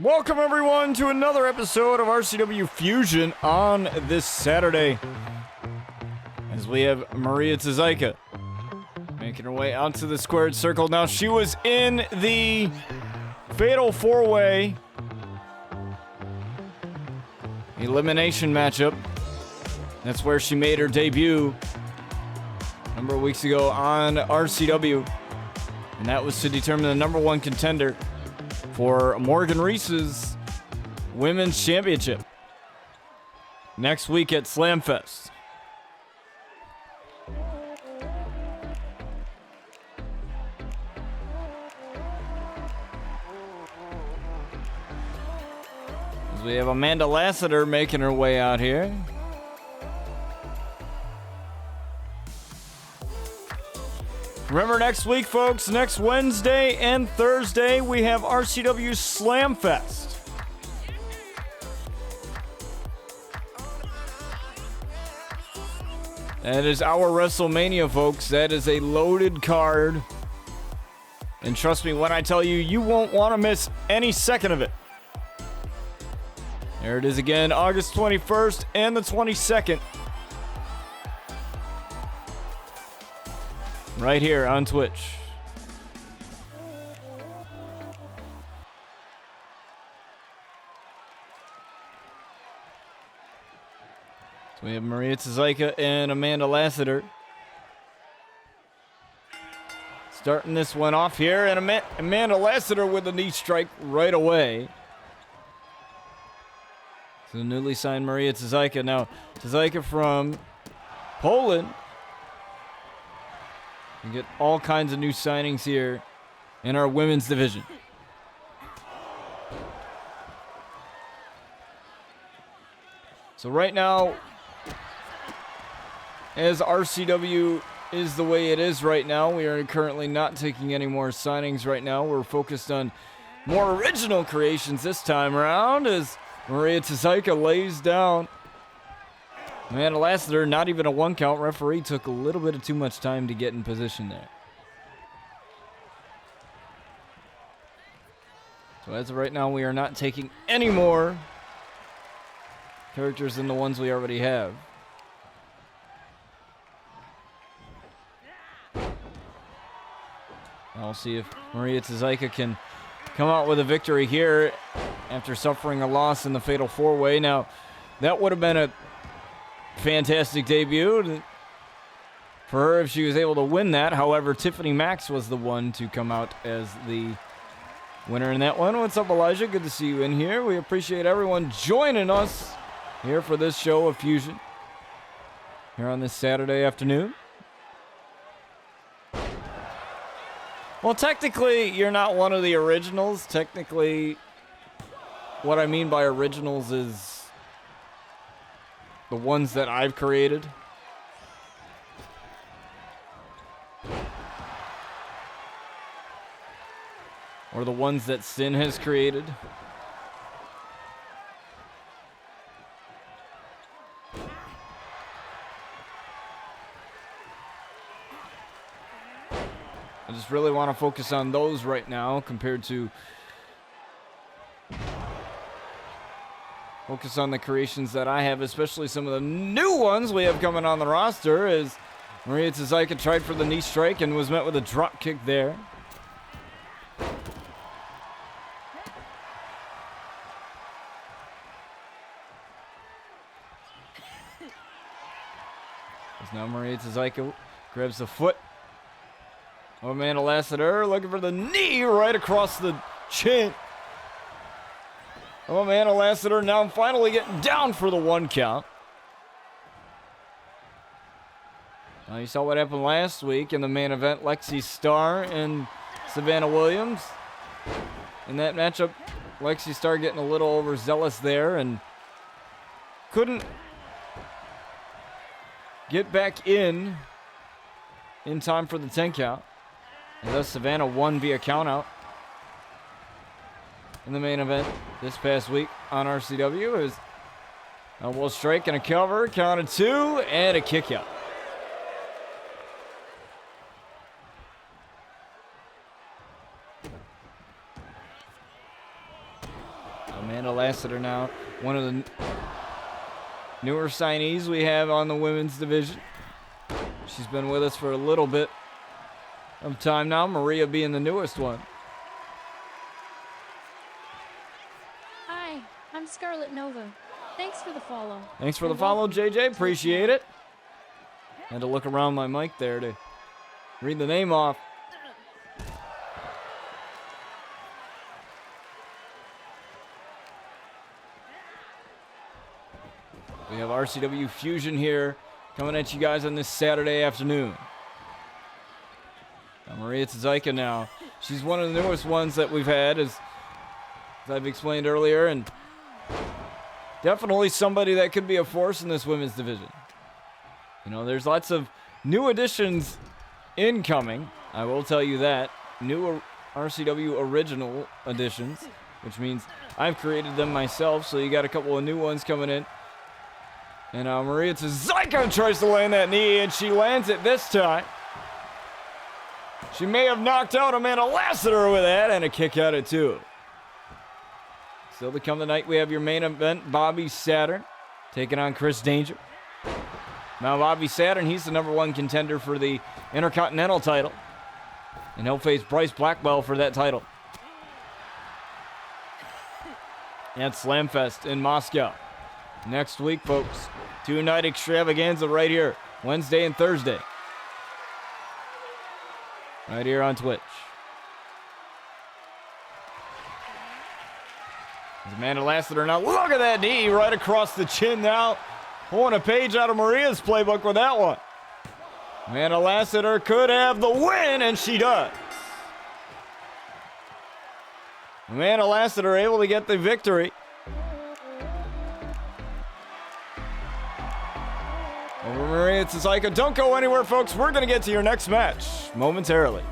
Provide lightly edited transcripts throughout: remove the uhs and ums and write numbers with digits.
Welcome everyone to another episode of RCW Fusion on this Saturday. As we have Maria Czajka making her way out to the squared circle. Now she was in the Fatal 4-Way elimination matchup. That's where she made her debut a number of weeks ago on RCW. And that was to determine the number one contender for Morgan Reese's Women's Championship next week at Slamfest. As we have Amanda Lassister making her way out here. Remember, next week, folks, next Wednesday and Thursday, we have RCW Slamfest. That is our WrestleMania, folks. That is a loaded card. And trust me when I tell you, you won't want to miss any second of it. There it is again, August 21st and the 22nd. Right here on Twitch. So we have Maria Czajka and Amanda Lassister starting this one off here, and Amanda Lassister with a knee strike right away. So the newly signed Maria Czajka. Now, Czajka from Poland. You get all kinds of new signings here in our women's division. So right now, as RCW is the way it is right now, we are currently not taking any more signings right now. We're focused on more original creations this time around as Maria Czajka lays down Amanda Lassister. Not even a one count. Referee took a little bit of too much time to get in position there. So as of right now, we are not taking any more characters than the ones we already have. I'll see if Maria Czajka can come out with a victory here after suffering a loss in the Fatal 4-Way. Now, that would have been a fantastic debut for her if she was able to win that. However, Tiffany Max was the one to come out as the winner in that one. What's up, Elijah? Good to see you in here. We appreciate everyone joining us here for this show of Fusion here on this Saturday afternoon. Well, technically, you're not one of the originals. Technically, what I mean by originals is the ones that I've created. Or the ones that Sin has created. I just really want to focus on those right now compared to focus on the creations that I have, especially some of the new ones we have coming on the roster, as Maria Czajka tried for the knee strike and was met with a drop kick there. As now Maria Czajka grabs the foot. Oh, Amanda Lassister looking for the knee right across the chin. Oh, Amanda Lassister now finally getting down for the one count. You saw what happened last week in the main event. Lexi Starr and Savannah Williams. In that matchup, Lexi Starr getting a little overzealous there and couldn't get back in time for the 10 count. And thus Savannah won via countout in the main event this past week on RCW. Is elbow strike and a cover, counted 2, and a kick out. Amanda Lassister now, one of the newer signees we have on the women's division. She's been with us for a little bit of time now, Maria being the newest one. Hi, I'm Scarlet Nova. Thanks for the follow. Thanks for the follow, JJ. Appreciate it. Had to look around my mic there to read the name off. We have RCW Fusion here coming at you guys on this Saturday afternoon. Now Maria Czajka now. She's one of the newest ones that we've had, as I've explained earlier, and definitely somebody that could be a force in this women's division. You know, there's lots of new additions incoming. I will tell you that. New RCW original additions, which means I've created them myself, so you got a couple of new ones coming in. And Maria Czajka tries to land that knee, and she lands it this time. She may have knocked out Amanda Lassister with that, and a kick out at 2. Still to come tonight, we have your main event, Bobby Saturn, taking on Chris Danger. Now, Bobby Saturn, he's the #1 contender for the Intercontinental title, and he'll face Bryce Blackwell for that title at Slamfest in Moscow. Next week, folks, 2-night extravaganza right here, Wednesday and Thursday. Right here on Twitch. Amanda Lassister now, look at that knee right across the chin now. Pulling a page out of Maria's playbook with that one. Amanda Lassister could have the win, and she does. Amanda Lassister able to get the victory over Maria Czajka. Don't go anywhere, folks. We're going to get to your next match momentarily.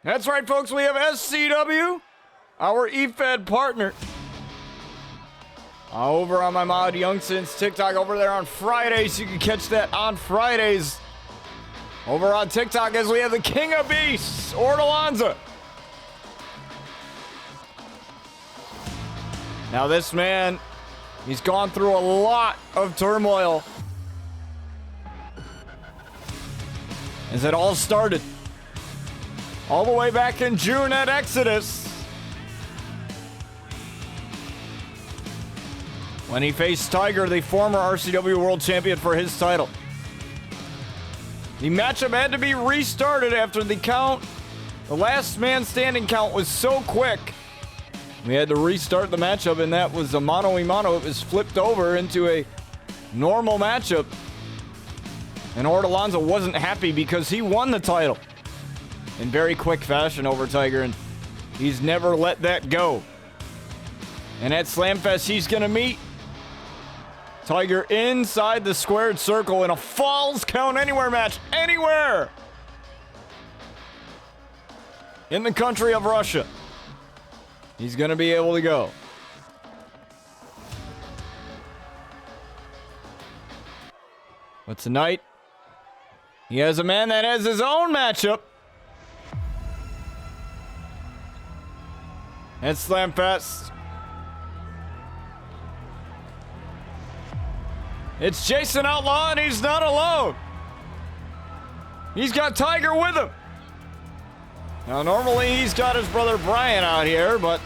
That's right, folks. We have SCW, our eFed partner, over on my mod Youngson's TikTok over there on Fridays. You can catch that on Fridays over on TikTok as we have the King of Beasts, Ortolaza. Now this man, he's gone through a lot of turmoil as it all started. All the way back in June at Exodus, when he faced Tiger, the former RCW World Champion, for his title. The matchup had to be restarted after the count. The last man standing count was so quick. We had to restart the matchup, and that was a mano-a-mano. It was flipped over into a normal matchup. And Ortolaza wasn't happy because he won the title in very quick fashion over Tiger, and he's never let that go. And at Slamfest, he's going to meet Tiger inside the squared circle in a Falls Count Anywhere match. Anywhere in the country of Russia, he's going to be able to go. But tonight, he has a man that has his own matchup at Slamfest. It's Jason Outlaw, and he's not alone. He's got Tiger with him. Now, normally he's got his brother Brian out here, but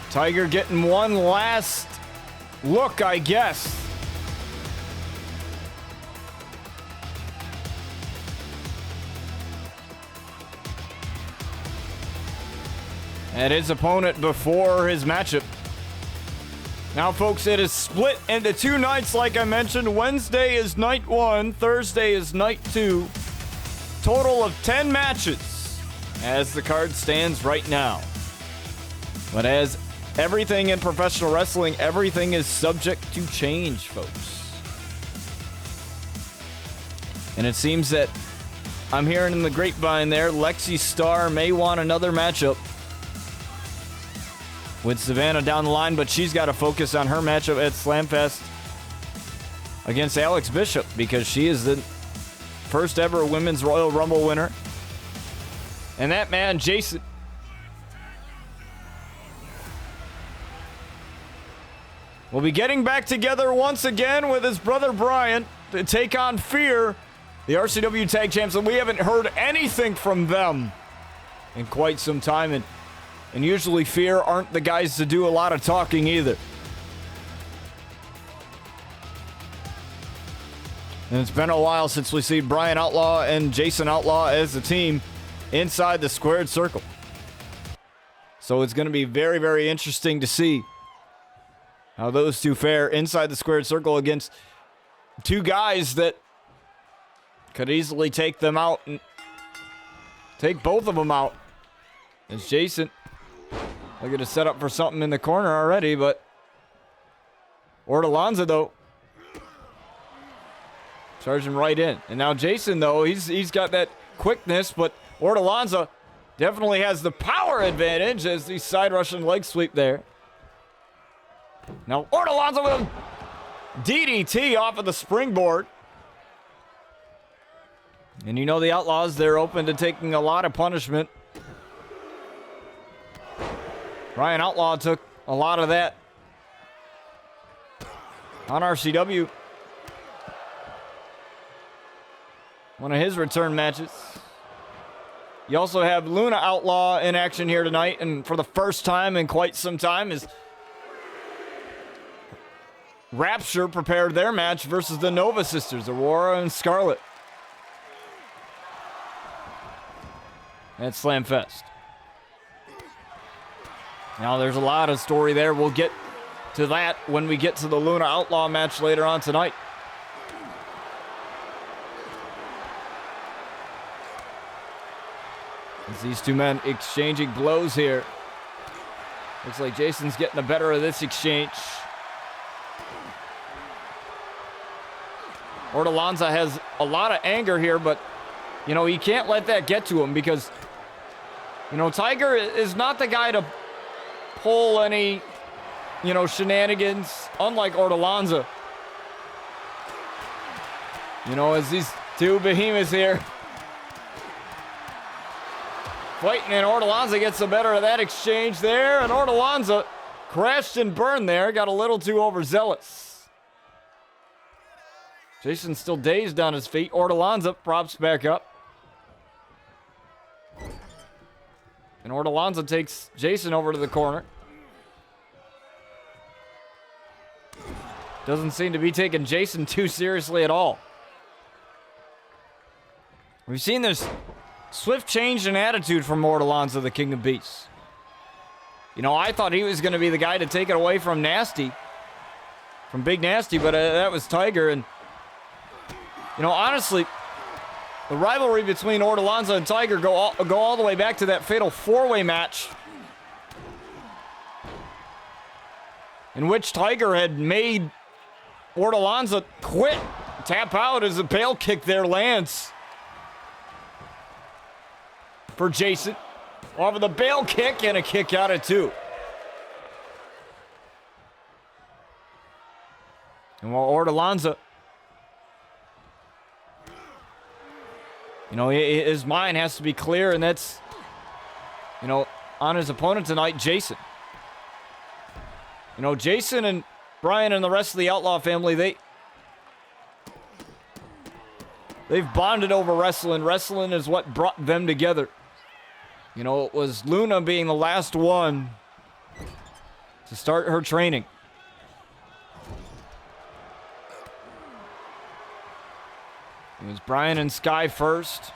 Tiger getting one last look, I guess. at his opponent before his matchup. Now, folks, it is split into 2 nights, like I mentioned. Wednesday is night 1, Thursday is night 2. Total of 10 matches as the card stands right now. But as everything in professional wrestling, everything is subject to change, folks. And it seems that I'm hearing in the grapevine there, Lexi Starr may want another matchup with Savannah down the line, but she's got to focus on her matchup at Slamfest against Alex Bishop because she is the first ever Women's Royal Rumble winner. And that man, Jason, will be getting back together once again with his brother Brian to take on Fear, the RCW Tag Champs. And we haven't heard anything from them in quite some time. And usually Fear aren't the guys to do a lot of talking either. And it's been a while since we see Brian Outlaw and Jason Outlaw as a team inside the squared circle. So it's going to be very, very interesting to see how those two fare inside the squared circle against two guys that could easily take them out and take both of them out. As Jason looking to set up for something in the corner already, but Ortolaza, though, charging right in. And now Jason, though, he's got that quickness, but Ortolaza definitely has the power advantage as the side Russian leg sweep there. Now Ortolaza with a DDT off of the springboard. And you know the Outlaws, they're open to taking a lot of punishment. Brian Outlaw took a lot of that on RCW. One of his return matches. You also have Luna Outlaw in action here tonight, and for the first time in quite some time is Rapture prepared their match versus the Nova Sisters, Aurora and Scarlet, at Slamfest. Now there's a lot of story there. We'll get to that when we get to the Luna Outlaw match later on tonight. As these two men exchanging blows here. Looks like Jason's getting the better of this exchange. Ortolaza has a lot of anger here, but, you know, he can't let that get to him because, you know, Tiger is not the guy to pull any, you know, shenanigans, unlike Ortolaza. You know, as these two behemoths here fighting, and Ortolaza gets the better of that exchange there, and Ortolaza crashed and burned there, got a little too overzealous. Jason's still dazed on his feet. Ortolaza props back up. And Ortolaza takes Jason over to the corner. Doesn't seem to be taking Jason too seriously at all. We've seen this swift change in attitude from Ortolaza, the King of Beasts. You know, I thought he was going to be the guy to take it away from Nasty, from Big Nasty, but that was Tiger. And, you know, honestly, the rivalry between Ortolaza and Tiger go all the way back to that fatal four-way match in which Tiger had made Ortolaza quit, tap out as a bail kick there lands for Jason. Off of the bail kick and a kick out at 2. And while Ortolaza, you know, his mind has to be clear, and that's, you know, on his opponent tonight, Jason. You know, Jason and Brian and the rest of the Outlaw family, they've bonded over wrestling. Wrestling is what brought them together. You know, it was Luna being the last one to start her training. It was Brian and Sky first.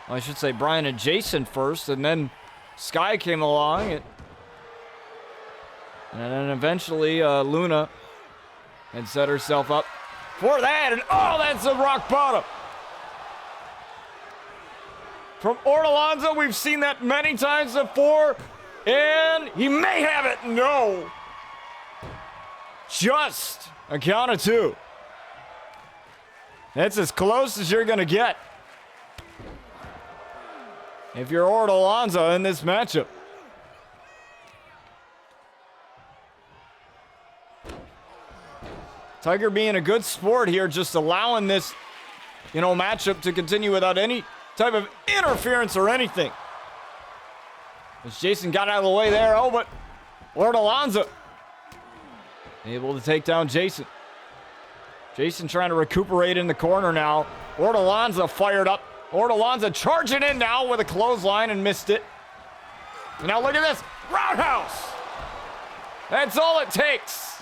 Well, I should say Brian and Jason first, and then Sky came along, and then eventually Luna had set herself up for that, and oh, that's a rock bottom. From Ortolaza, we've seen that many times before, and he may have it. No. Just a count of 2. That's as close as you're going to get if you're Ortolaza in this matchup. Tiger being a good sport here, just allowing this, matchup to continue without any type of interference or anything. As Jason got out of the way there, but Ortolaza able to take down Jason. Jason trying to recuperate in the corner now. Ortolaza fired up. Ortolaza charging in now with a clothesline and missed it. And now look at this. Roundhouse. That's all it takes.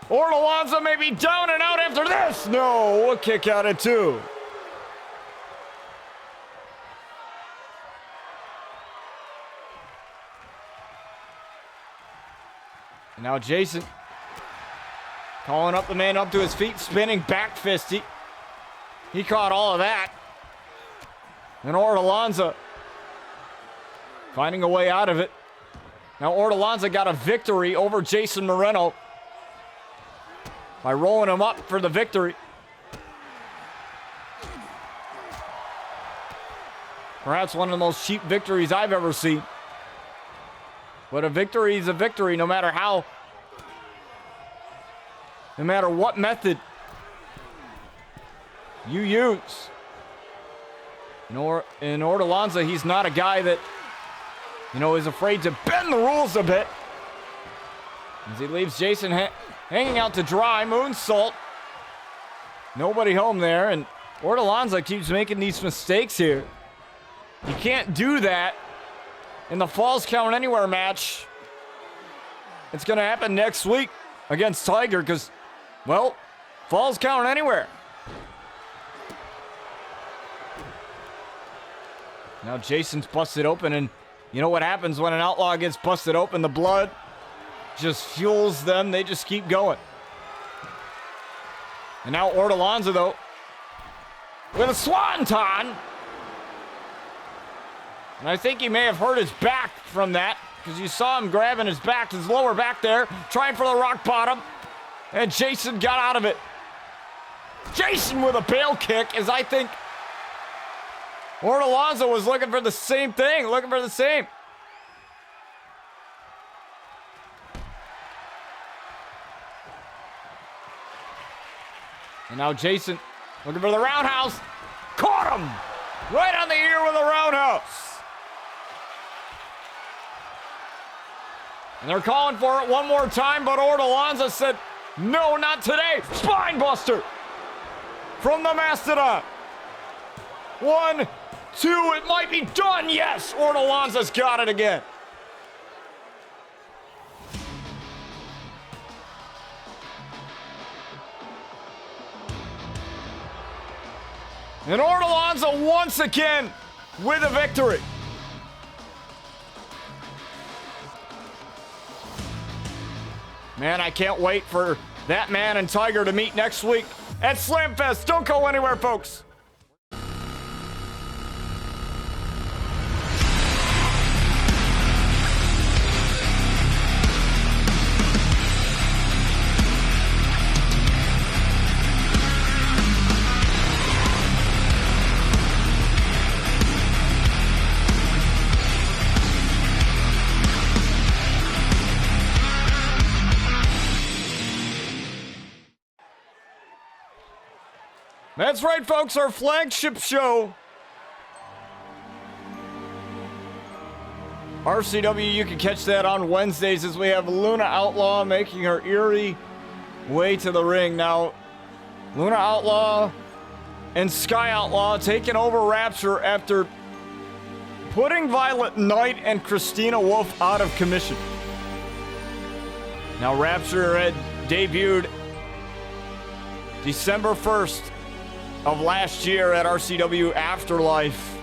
Ortolaza may be down and out after this. No, a kick out at 2. And now Jason calling up the man up to his feet, spinning back fisty. He caught all of that. And Ortolaza finding a way out of it. Now Ortolaza got a victory over Jason Moreno by rolling him up for the victory. Perhaps one of the most cheap victories I've ever seen. But a victory is a victory no matter what method you use. In Ortolaza, he's not a guy that, is afraid to bend the rules a bit. As he leaves Jason hanging out to dry, moonsault. Nobody home there, and Ortolaza keeps making these mistakes here. You can't do that in the Falls Count Anywhere match. It's going to happen next week against Tiger because, Falls Count Anywhere. Now Jason's busted open, and you know what happens when an outlaw gets busted open? The blood just fuels them. They just keep going. And now Ortolaza, though, with a swanton. And I think he may have hurt his back from that because you saw him grabbing his back, his lower back there, trying for the rock bottom. And Jason got out of it. Jason with a bail kick, as I think Ortolaza was looking for the same thing, And now Jason looking for the roundhouse. Caught him right on the ear with a roundhouse. And they're calling for it one more time, but Ortolaza said, no, not today. Spine buster from the Mastodon. 1, 2, it might be done. Yes, Ortolaza's got it again. And Ortolaza once again with a victory. Man, I can't wait for that man and Tiger to meet next week at Slamfest. Don't go anywhere, folks. That's right, folks, our flagship show. RCW, you can catch that on Wednesdays as we have Luna Outlaw making her eerie way to the ring. Now, Luna Outlaw and Sky Outlaw taking over Rapture after putting Violet Knight and Christina Wolf out of commission. Now, Rapture had debuted December 1st of last year at RCW Afterlife.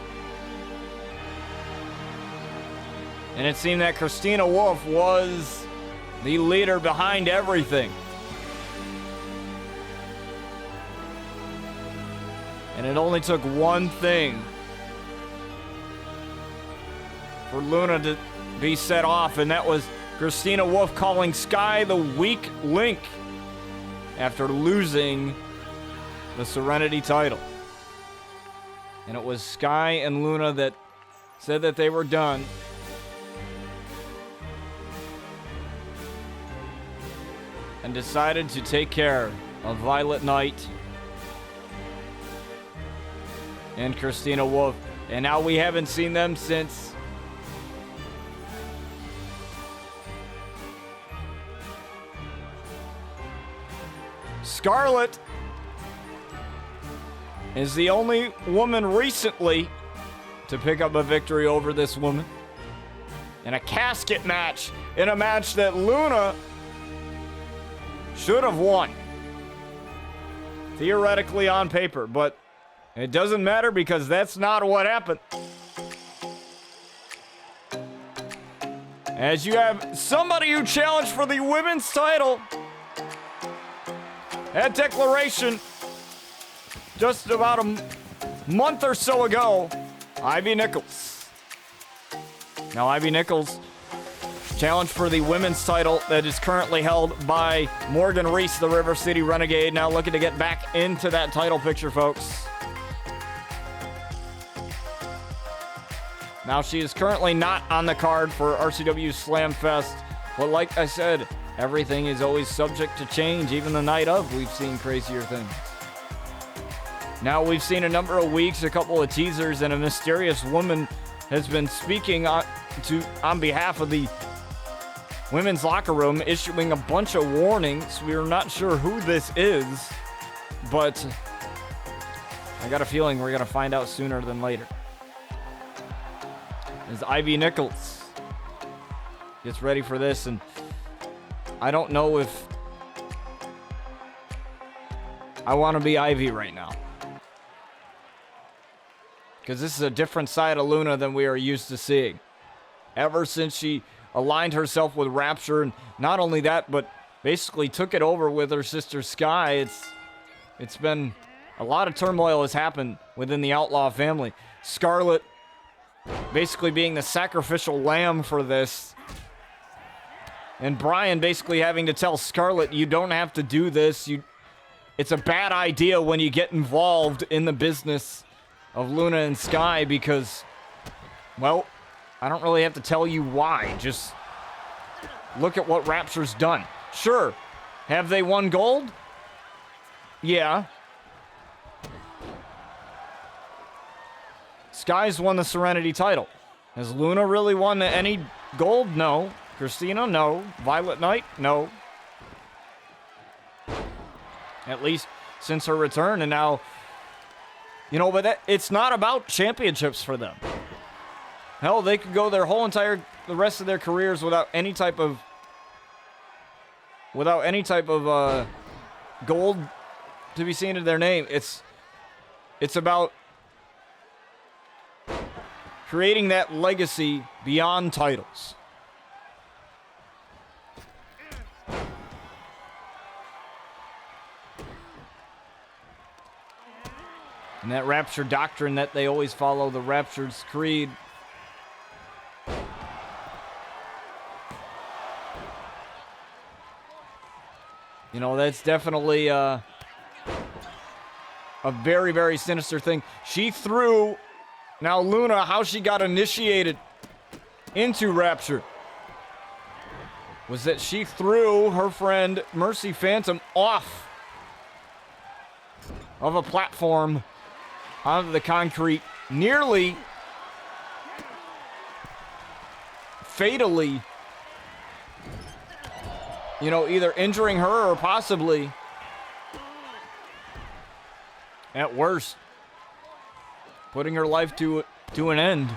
And it seemed that Christina Wolf was the leader behind everything. And it only took one thing for Luna to be set off, and that was Christina Wolf calling Sky the weak link after losing the Serenity title. And it was Sky and Luna that said that they were done. And decided to take care of Violet Knight and Christina Wolf. And now we haven't seen them since Scarlett is the only woman recently to pick up a victory over this woman in a casket match, in a match that Luna should have won, theoretically on paper, but it doesn't matter because that's not what happened. As you have somebody who challenged for the women's title at Declaration just about a month or so ago, Ivy Nichols. Now, Ivy Nichols challenged for the women's title that is currently held by Morgan Reese, the River City Renegade. Now looking to get back into that title picture, folks. Now, she is currently not on the card for RCW Slamfest, but like I said, everything is always subject to change. Even the night of, we've seen crazier things. Now, we've seen a number of weeks, a couple of teasers, and a mysterious woman has been speaking on behalf of the women's locker room, issuing a bunch of warnings. We are not sure who this is, but I got a feeling we're going to find out sooner than later. As Ivy Nichols gets ready for this, and I don't know if I want to be Ivy right now, because this is a different side of Luna than we are used to seeing. Ever since she aligned herself with Rapture, and not only that, but basically took it over with her sister Sky, it's been a lot of turmoil has happened within the Outlaw family. Scarlett basically being the sacrificial lamb for this, and Brian basically having to tell Scarlett, you don't have to do this. It's a bad idea when you get involved in the business of Luna and Sky, because, well, I don't really have to tell you why. Just look at what Rapture's done. Sure, have they won gold? Yeah. Sky's won the Serenity title. Has Luna really won any gold? No. Christina? No. Violet Knight? No. At least since her return, and now, but it's not about championships for them. Hell, they could go the rest of their careers without any type of gold to be seen in their name. It's about creating that legacy beyond titles. And that Rapture doctrine that they always follow, the Rapture's creed. That's definitely a very, very sinister thing. She threw, now Luna, how she got initiated into Rapture was that she threw her friend Mercy Phantom off of a platform onto the concrete, nearly fatally, either injuring her or possibly, at worst, putting her life to an end.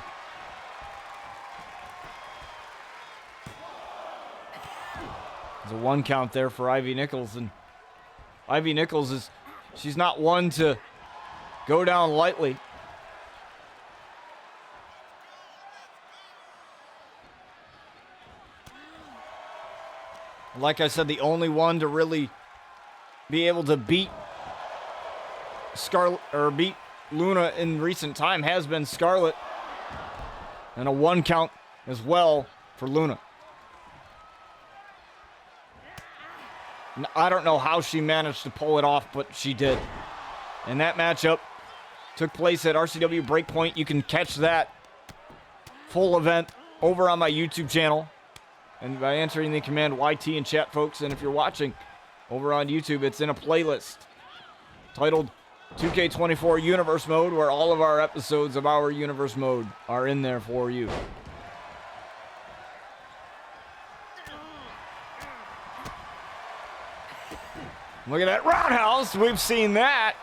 There's a 1 count there for Ivy Nichols, and Ivy Nichols she's not one to go down lightly. Like I said, the only one to really be able to beat beat Luna in recent time has been Scarlett. And a 1 count as well for Luna. I don't know how she managed to pull it off, but she did. And that matchup took place at RCW Breakpoint. You can catch that full event over on my YouTube channel. And by entering the command YT in chat, folks. And if you're watching over on YouTube, it's in a playlist titled 2K24 Universe Mode, where all of our episodes of our Universe Mode are in there for you. Look at that roundhouse. We've seen that.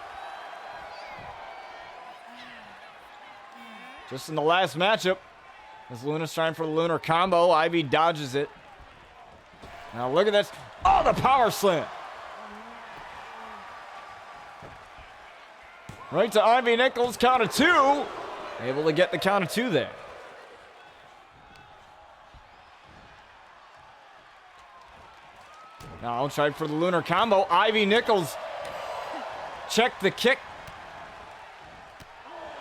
Just in the last matchup, as Luna's trying for the lunar combo, Ivy dodges it. Now look at this. Oh, the power slam. Right to Ivy Nichols, count of 2. Able to get the count of 2 there. Now tried for the lunar combo. Ivy Nichols checked the kick.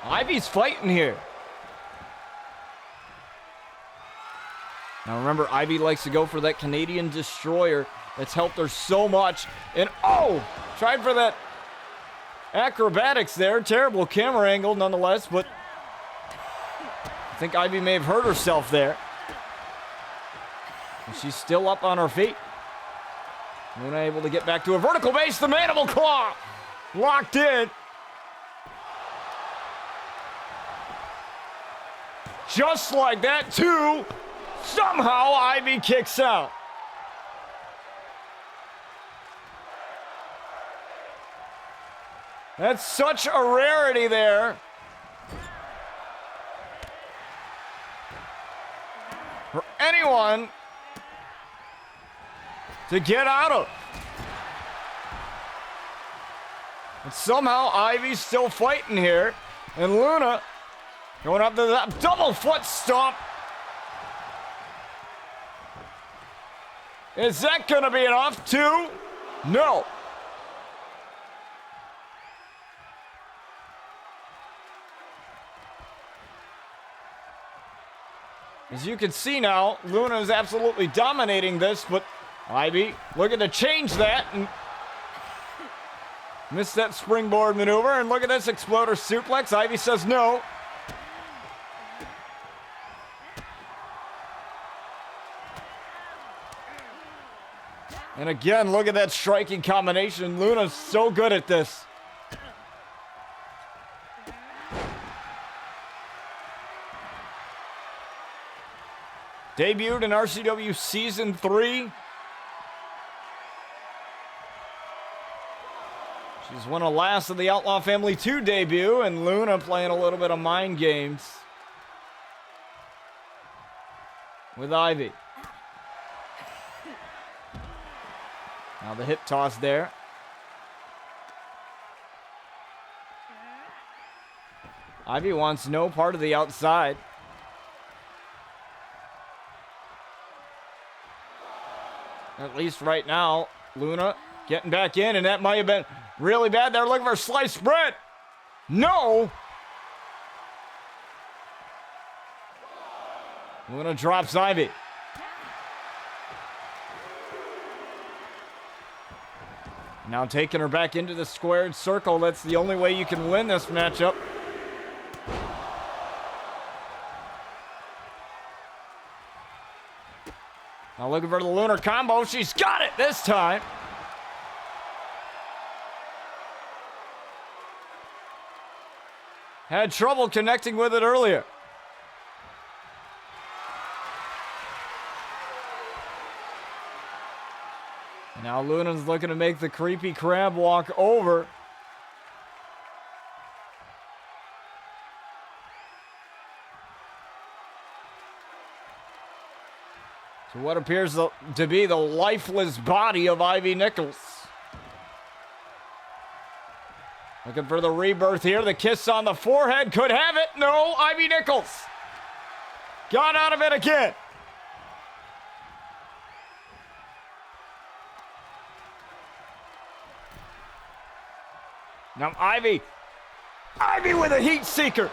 Ivy's fighting here. Now remember, Ivy likes to go for that Canadian destroyer. That's helped her so much. And oh, tried for that acrobatics there. Terrible camera angle nonetheless, but I think Ivy may have hurt herself there. And she's still up on her feet. Luna able to get back to a vertical base. The mandible claw locked in. Just like that, 2. Somehow Ivy kicks out. That's such a rarity there. For anyone to get out of. And somehow Ivy's still fighting here. And Luna going up to that double foot stomp. Is that going to be enough? 2? No. As you can see now, Luna is absolutely dominating this, but Ivy looking to change that and missed that springboard maneuver. And look at this exploder suplex. Ivy says no. And again, look at that striking combination. Luna's so good at this. Debuted in RCW Season 3. She's one of the last of the Outlaw family to debut, and Luna playing a little bit of mind games with Ivy. Now the hip toss there. Ivy wants no part of the outside. At least right now, Luna getting back in, and that might have been really bad. They're looking for a sliced bread. No. Luna drops Ivy. Now taking her back into the squared circle. That's the only way you can win this matchup. Now looking for the lunar combo. She's got it this time. Had trouble connecting with it earlier. Now Luna's looking to make the creepy crab walk over. To what appears to be the lifeless body of Ivy Nichols. Looking for the rebirth here. The kiss on the forehead could have it. No, Ivy Nichols got out of it again. Now Ivy. Ivy with a heat seeker.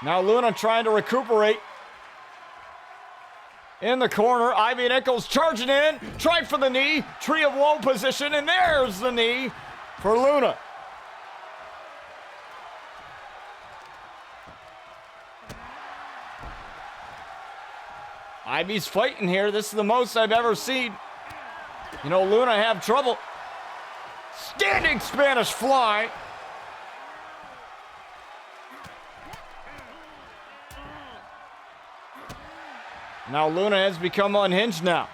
Now Luna trying to recuperate. In the corner, Ivy Nichols charging in. Tried for the knee. Tree of woe position, and there's the knee for Luna. Ivy's fighting here. This is the most I've ever seen. You know, Luna have trouble. Standing Spanish fly. Now Luna has become unhinged now.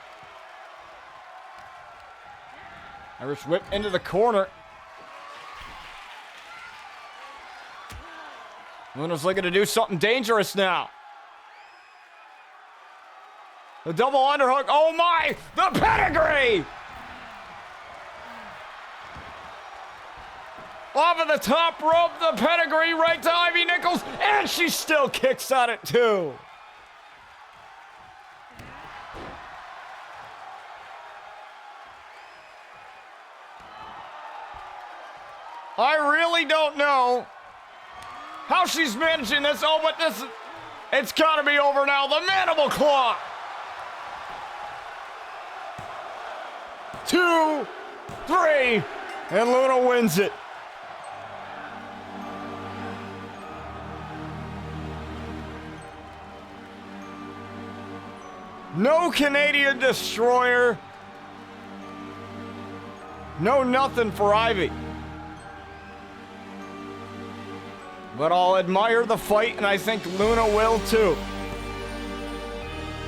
Irish whip into the corner. Luna's looking to do something dangerous now. The double underhook. Oh my! The pedigree! Off of the top rope, the pedigree right to Ivy Nichols, and she still kicks on it too. I really don't know how she's managing this. Oh, but it's got to be over now. The mandible claw. 2, 3, and Luna wins it. No Canadian Destroyer. No nothing for Ivy. But I'll admire the fight, and I think Luna will too.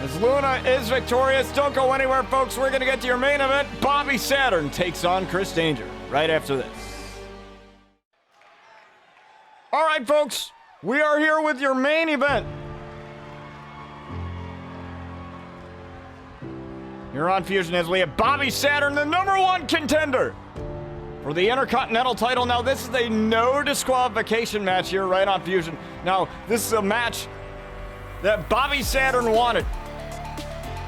As Luna is victorious, don't go anywhere, folks. We're going to get to your main event. Bobby Saturn takes on Chris Danger right after this. All right, folks. We are here with your main event. You're on Fusion as we have Bobby Saturn, the #1 contender for the Intercontinental title. Now, this is a no disqualification match here right on Fusion. Now, this is a match that Bobby Saturn wanted.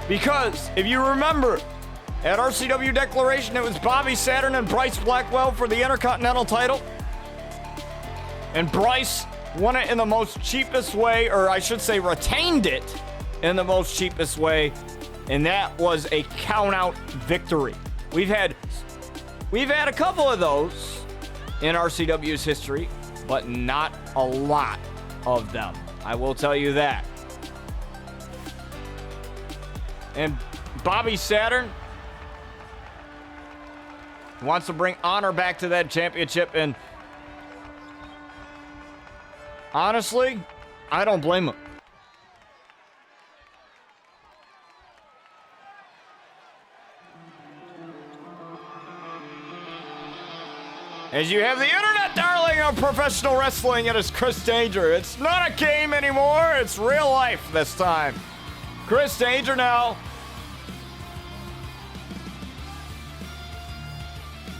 Because, if you remember, at RCW Declaration, it was Bobby Saturn and Bryce Blackwell for the Intercontinental title. And Bryce won it in the most cheapest way, or I should say retained it in the most cheapest way. And that was a count-out victory. We've had a couple of those in RCW's history, but not a lot of them. I will tell you that. And Bobby Saturn wants to bring honor back to that championship, and honestly, I don't blame him. As you have the internet darling of professional wrestling, it is Chris Danger. It's not a game anymore, it's real life this time. Chris Danger now.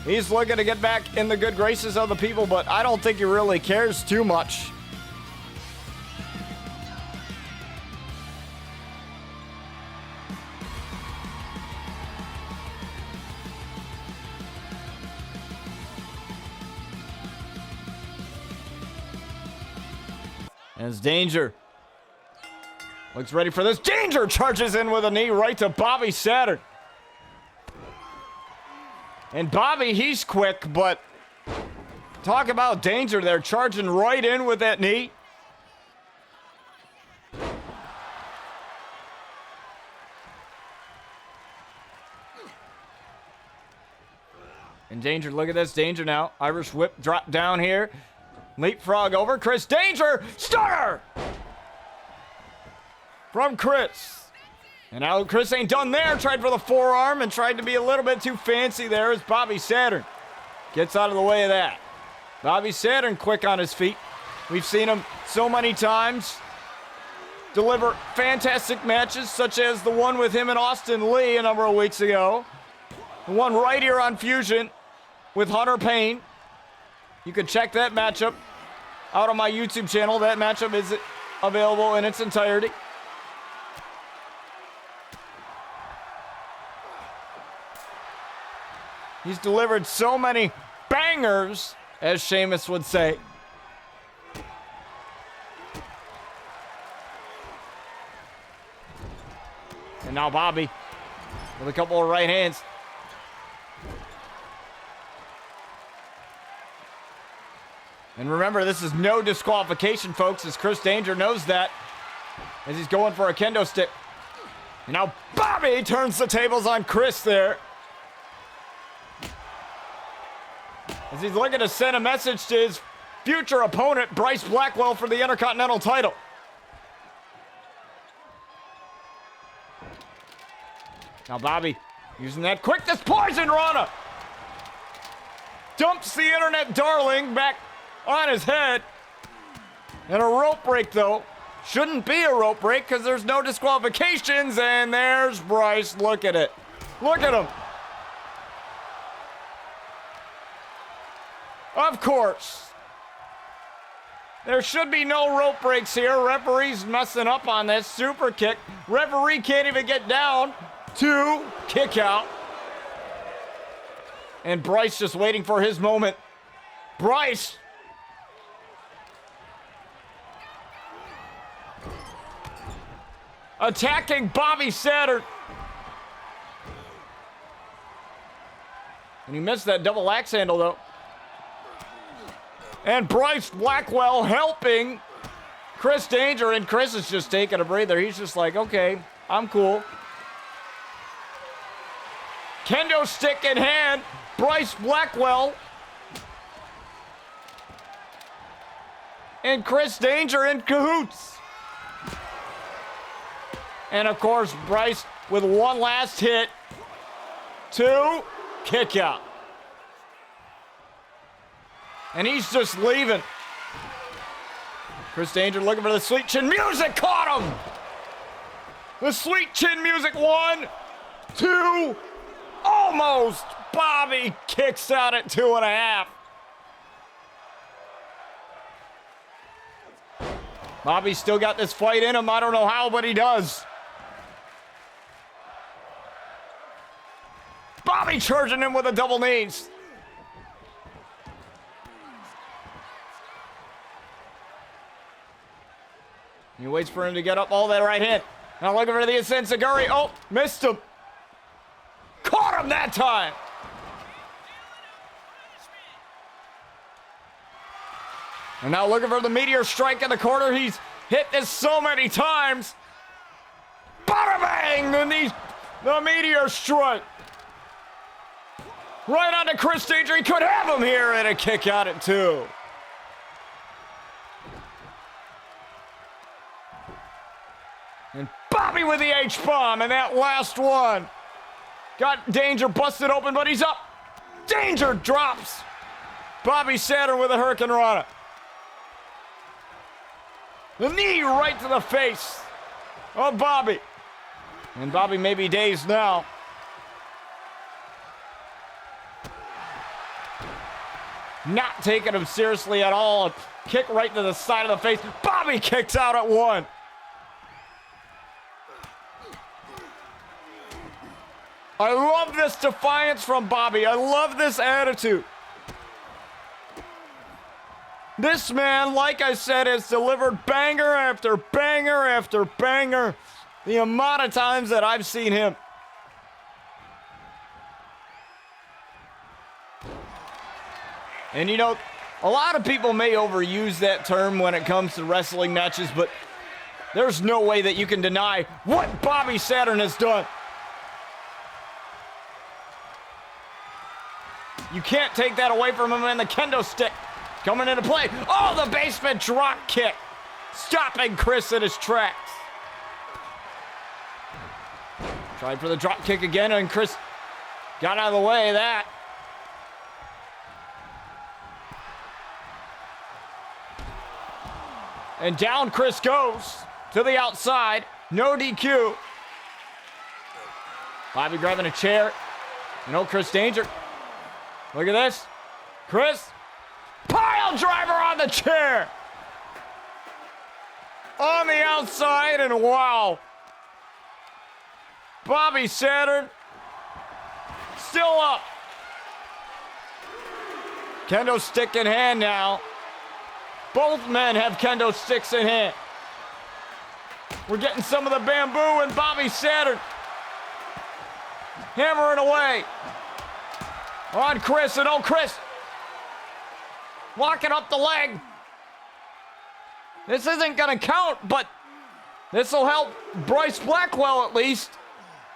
He's looking to get back in the good graces of the people, but I don't think he really cares too much. As Danger looks ready for this. Danger charges in with a knee right to Bobby Saturn. And Bobby, he's quick, but talk about Danger there, charging right in with that knee. And Danger, look at this. Danger now. Irish whip drop down here. Leapfrog over. Chris Danger. Stunner! From Chris. And now Chris ain't done there. Tried for the forearm and tried to be a little bit too fancy there as Bobby Saturn gets out of the way of that. Bobby Saturn quick on his feet. We've seen him so many times deliver fantastic matches, such as the one with him and Austin Lee a number of weeks ago. The one right here on Fusion with Hunter Payne. You can check that matchup out on my YouTube channel. That matchup is available in its entirety. He's delivered so many bangers, as Sheamus would say. And now Bobby with a couple of right hands. And remember, this is no disqualification, folks, as Chris Danger knows that, as he's going for a kendo stick. And now Bobby turns the tables on Chris there, as he's looking to send a message to his future opponent, Bryce Blackwell, for the Intercontinental title. Now Bobby using that quickness poison Rana. Dumps the internet darling back on his head. And a rope break, though. Shouldn't be a rope break because there's no disqualifications. And there's Bryce. Look at it. Look at him. Of course. There should be no rope breaks here. Referee's messing up on this. Super kick. Referee can't even get down. 2, kick out. And Bryce just waiting for his moment. Bryce. Attacking Bobby Saturn. And he missed that double axe handle, though. And Bryce Blackwell helping Chris Danger. And Chris is just taking a breather. He's just like, okay, I'm cool. Kendo stick in hand. Bryce Blackwell. And Chris Danger in cahoots. And of course, Bryce with one last hit. 2, kick out. And he's just leaving. Chris Danger looking for the sweet chin music. Caught him. The sweet chin music. 1, 2, almost. Bobby kicks out at 2.5. Bobby's still got this fight in him. I don't know how, but he does. Bobby charging him with a double knees. He waits for him to get up all that right hand. Now looking for the Sensaguri. Oh, missed him. Caught him that time. And now looking for the meteor strike in the corner. He's hit this so many times. Bada bang! The meteor strike. Right onto Chris Danger. He could have him here, and a kick out at 2. And Bobby with the H-bomb, and that last one got Danger busted open, but he's up. Danger drops Bobby Saturn with a Hurricane Rana. The knee right to the face of Bobby. And Bobby may be dazed now. Not taking him seriously at all. A kick right to the side of the face. Bobby kicks out at 1. I love this defiance from Bobby. I love this attitude. This man, like I said, has delivered banger after banger after banger. The amount of times that I've seen him. And you know, a lot of people may overuse that term when it comes to wrestling matches, but there's no way that you can deny what Bobby Saturn has done. You can't take that away from him, and the kendo stick coming into play. Oh, the basement drop kick. Stopping Chris in his tracks. Tried for the drop kick again, and Chris got out of the way of that. And down Chris goes to the outside. No DQ. Bobby grabbing a chair. You know, Chris Danger. Look at this. Chris. Pile driver on the chair. On the outside, and wow. Bobby Saturn still up. Kendo stick in hand now. Both men have kendo sticks in hand. We're getting some of the bamboo, and Bobby Saturn hammering away on Chris, and Chris locking up the leg. This isn't gonna count, but this will help Bryce Blackwell at least.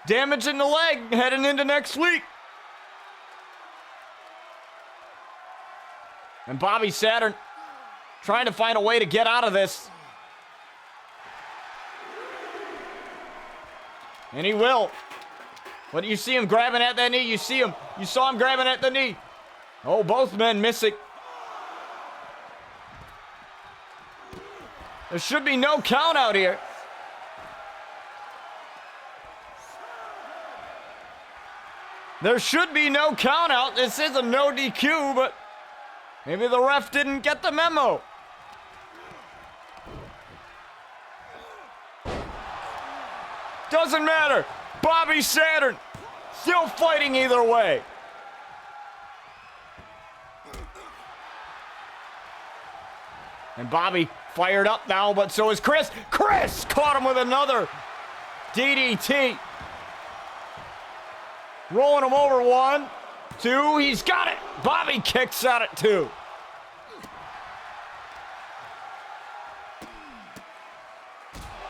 Damaging the leg heading into next week. And Bobby Saturn trying to find a way to get out of this. And he will. But you see him grabbing at that knee. You saw him grabbing at the knee. Oh, both men missing. There should be no count out here. There should be no count out. This is a no DQ, but maybe the ref didn't get the memo. Doesn't matter. Bobby Saturn still fighting either way. And Bobby fired up now, but so is Chris. Chris caught him with another DDT. Rolling him over 1, 2, he's got it. Bobby kicks out at 2.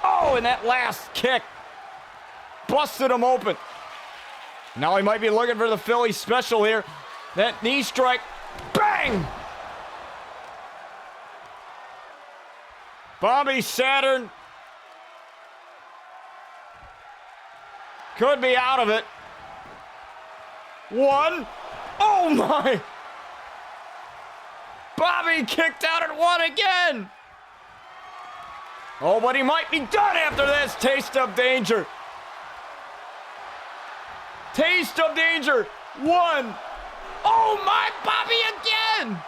Oh, and that last kick busted him open. Now he might be looking for the Philly special here. That knee strike, bang! Bobby Saturn could be out of it. 1. Oh my! Bobby kicked out at 1 again. Oh, but he might be done after this. Taste of danger. Taste of danger. 1. Oh my, Bobby again.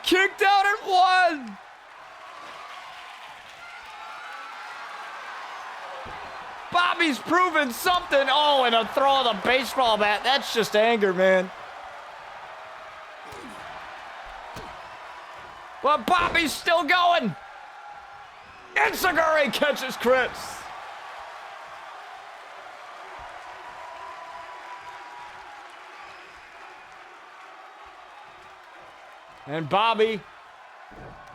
Kicked out at 1. Bobby's proven something. Oh, and a throw of the baseball bat. That's just anger, man. But Bobby's still going. Enziguri catches Chris. And Bobby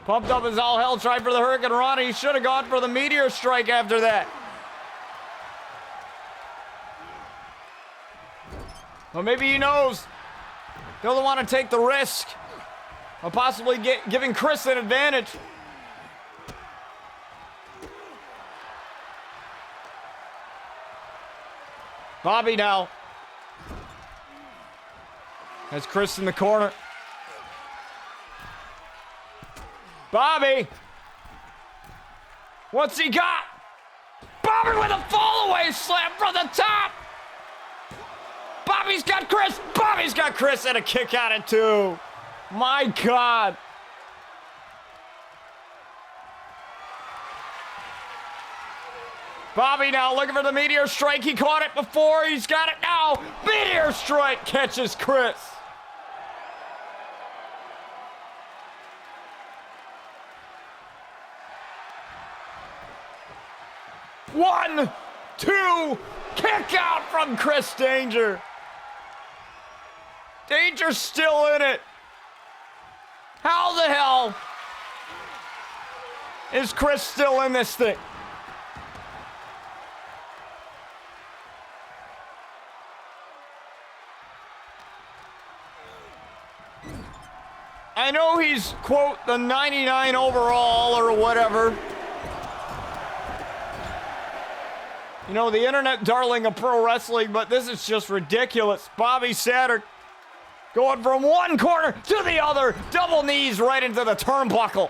pumped up his all hell, tried for the Hurricane Rana. He should have gone for the Meteor Strike after that. Well, maybe he knows. Doesn't want to take the risk of possibly giving Chris an advantage. Bobby now has Chris in the corner. Bobby! What's he got? Bobby with a fall-away slam from the top! Bobby's got Chris! Bobby's got Chris and a kick out at 2. My God! Bobby now looking for the Meteor Strike. He caught it before. He's got it now. Meteor Strike catches Chris. One, 2, kick out from Chris Danger. Danger's still in it. How the hell is Chris still in this thing? I know he's, quote, the 99 overall or whatever. You know, the internet darling of pro wrestling, but this is just ridiculous. Bobby Saturn going from one corner to the other. Double knees right into the turnbuckle.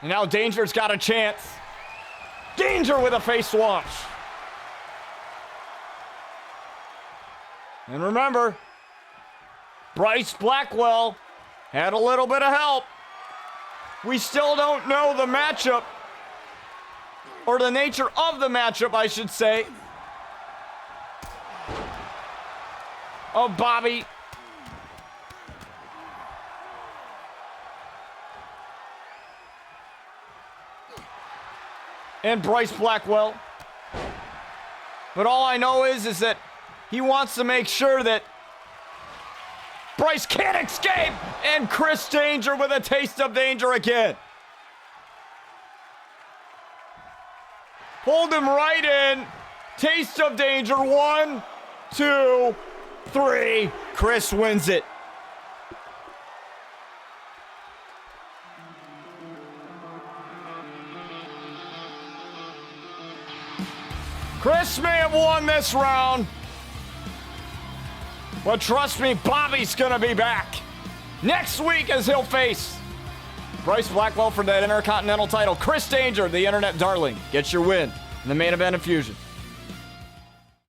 And now Danger's got a chance. Danger with a face wash. And remember, Bryce Blackwell had a little bit of help. We still don't know the matchup, or the nature of the matchup, I should say. of Bobby. And Bryce Blackwell. But all I know is that he wants to make sure that Bryce can't escape. And Chris Danger with a taste of danger again. Hold him right in. Taste of danger. 1, 2, 3. Chris wins it. Chris may have won this round, but trust me, Bobby's gonna be back next week as he'll face Bryce Blackwell for that Intercontinental title. Chris Danger, the internet darling, gets your win in the main event of Fusion.